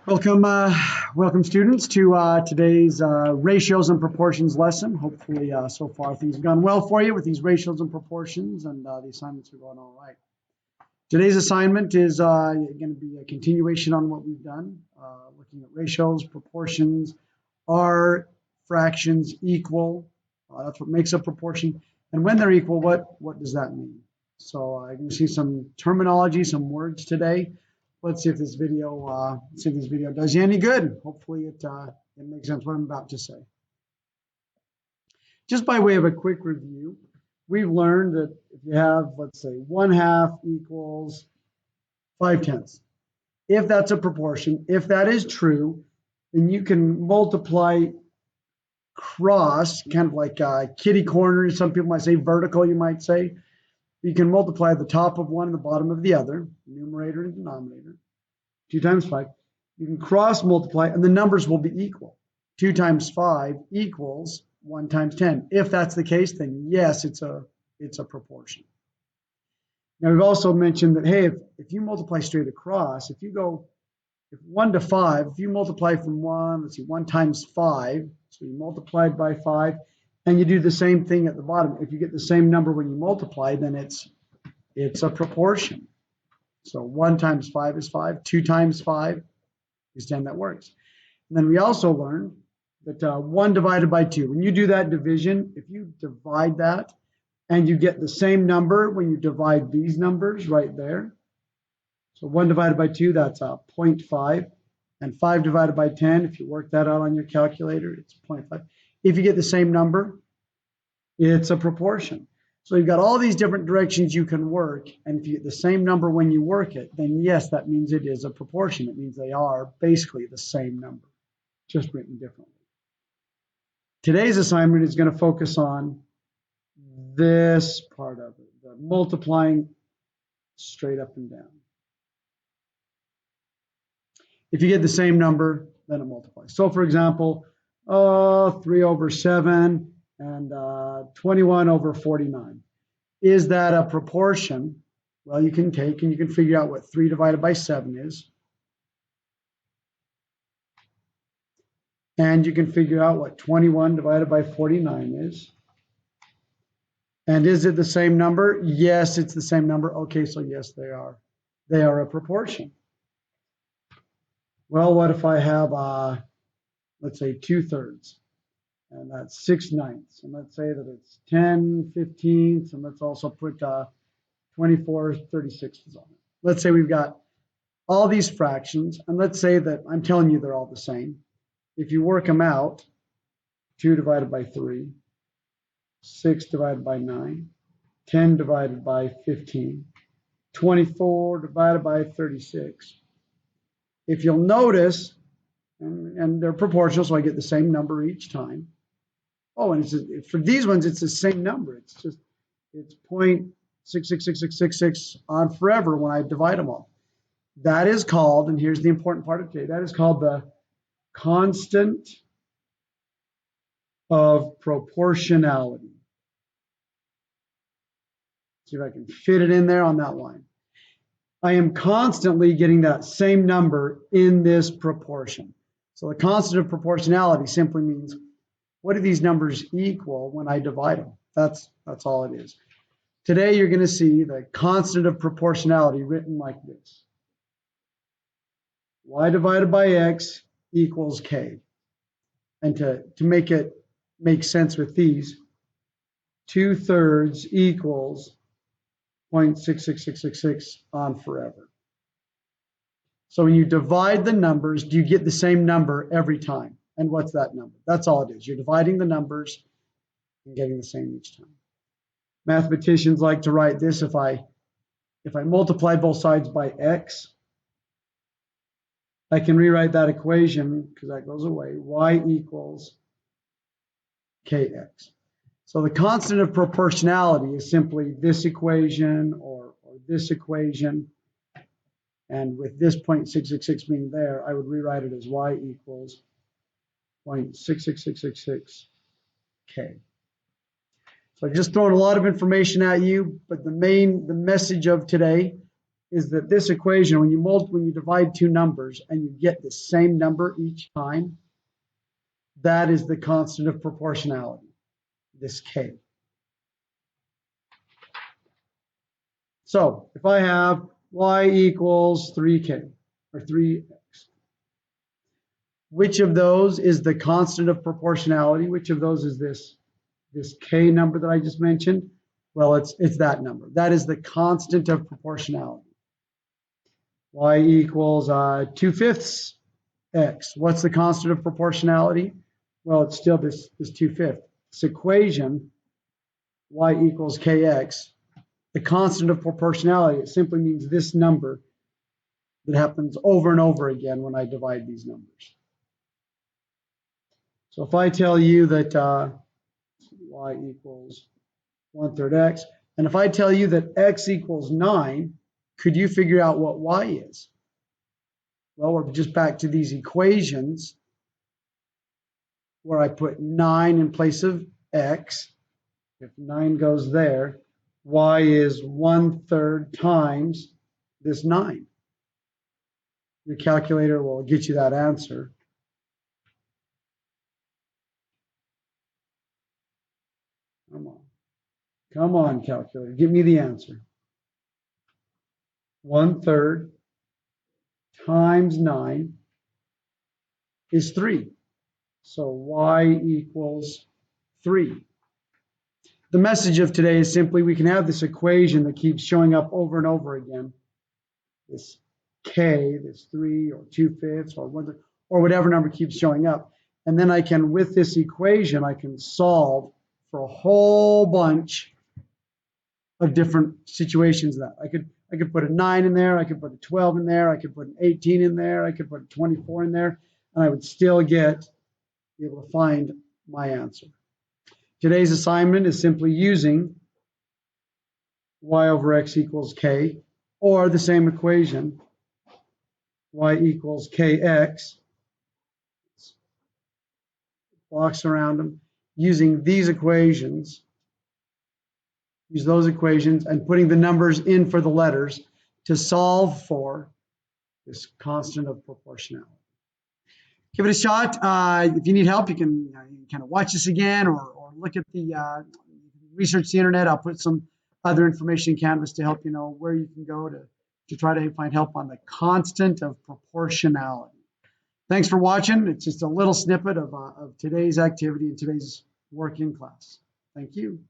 Welcome students to today's ratios and proportions lesson. Hopefully so far things have gone well for you with these ratios and proportions, and the assignments are going all right. Today's assignment is going to be a continuation on what we've done, looking at ratios, proportions. Are fractions equal? That's what makes a proportion. And when they're equal, what does that mean? So you can see some terminology, some words today. Let's see if this video does you any good. Hopefully it makes sense what I'm about to say. Just by way of a quick review, we've learned that if you have, let's say, 1/2 equals 5/10. If that's a proportion, if that is true, then you can multiply cross, kind of like kitty corners. Some people might say vertical, you might say. You can multiply the top of one and the bottom of the other, numerator and denominator. 2 times 5. You can cross multiply and the numbers will be equal. 2 times 5 equals 1 times 10. If that's the case, then yes, it's a proportion. Now we've also mentioned that, hey, if you multiply straight across, if 1 to 5, if you multiply from 1 times 5, so you multiplied by 5, and you do the same thing at the bottom. If you get the same number when you multiply, then it's a proportion. So 1 times 5 is 5. 2 times 5 is 10. That works. And then we also learned that 1 divided by 2. When you do that division, if you divide that and you get the same number when you divide these numbers right there. So 1 divided by 2, that's 0.5. And 5 divided by 10, if you work that out on your calculator, it's 0.5. If you get the same number, it's a proportion. So you've got all these different directions you can work, and if you get the same number when you work it, then yes, that means it is a proportion. It means they are basically the same number, just written differently. Today's assignment is going to focus on this part of it, the multiplying straight up and down. If you get the same number, then it multiplies. So for example, 3/7 and 21/49. Is that a proportion? Well, you can take and you can figure out what 3 divided by 7 is. And you can figure out what 21 divided by 49 is. And is it the same number? Yes, it's the same number. Okay, so yes, they are. They are a proportion. Well, what if I have, let's say 2/3? And that's 6/9. And let's say that it's 10/15. And let's also put 24/36 on it. Let's say we've got all these fractions, and let's say that I'm telling you they're all the same. If you work them out, 2 divided by 3, 6 divided by 9, 10 divided by 15, 24 divided by 36. If you'll notice, and they're proportional, so I get the same number each time. Oh, and for these ones, it's the same number. It's 0.666666 on forever when I divide them all. That is called, and here's the important part of today, that is called the constant of proportionality. See if I can fit it in there on that line. I am constantly getting that same number in this proportion. So the constant of proportionality simply means, what do these numbers equal when I divide them? That's all it is. Today you're going to see the constant of proportionality written like this. Y divided by x equals k. And to make it make sense with these, 2/3 equals 0.66666 on forever. So when you divide the numbers, do you get the same number every time? And what's that number? That's all it is. You're dividing the numbers and getting the same each time. Mathematicians like to write this, if I multiply both sides by x, I can rewrite that equation, because that goes away, y equals kx. So the constant of proportionality is simply this equation or this equation. And with this 0.666 being there, I would rewrite it as y equals 0.66666k. So I've just thrown a lot of information at you, but the message of today is that this equation, when you divide two numbers and you get the same number each time, that is the constant of proportionality, this k. So if I have y equals 3k, or 3x, which of those is the constant of proportionality? Which of those is this k number that I just mentioned? Well, it's that number. That is the constant of proportionality. Y equals 2/5 x. What's the constant of proportionality? Well, it's still this 2/5. This equation, y equals kx, the constant of proportionality, it simply means this number that happens over and over again when I divide these numbers. So if I tell you that y equals 1/3 x, and if I tell you that x equals 9, could you figure out what y is? Well, we're just back to these equations where I put 9 in place of x. If 9 goes there, y is 1/3 times this 9. Your calculator will get you that answer. Come on, calculator, give me the answer. 1/3 times 9 is 3. So y equals 3. The message of today is simply we can have this equation that keeps showing up over and over again. This k, this 3 or 2/5 or 1/3, or whatever number keeps showing up. And then I can, with this equation, I can solve for a whole bunch of different situations that I could put a 9 in there, I could put a 12 in there, I could put an 18 in there, I could put a 24 in there, and I would still be able to find my answer. Today's assignment is simply using y over x equals k, or the same equation, y equals kx, blocks around them, using these equations, use those equations and putting the numbers in for the letters to solve for this constant of proportionality. Give it a shot. If you need help, you can kind of watch this again or look at the research the internet. I'll put some other information in Canvas to help you know where you can go to try to find help on the constant of proportionality. Thanks for watching. It's just a little snippet of today's activity and today's work in class. Thank you.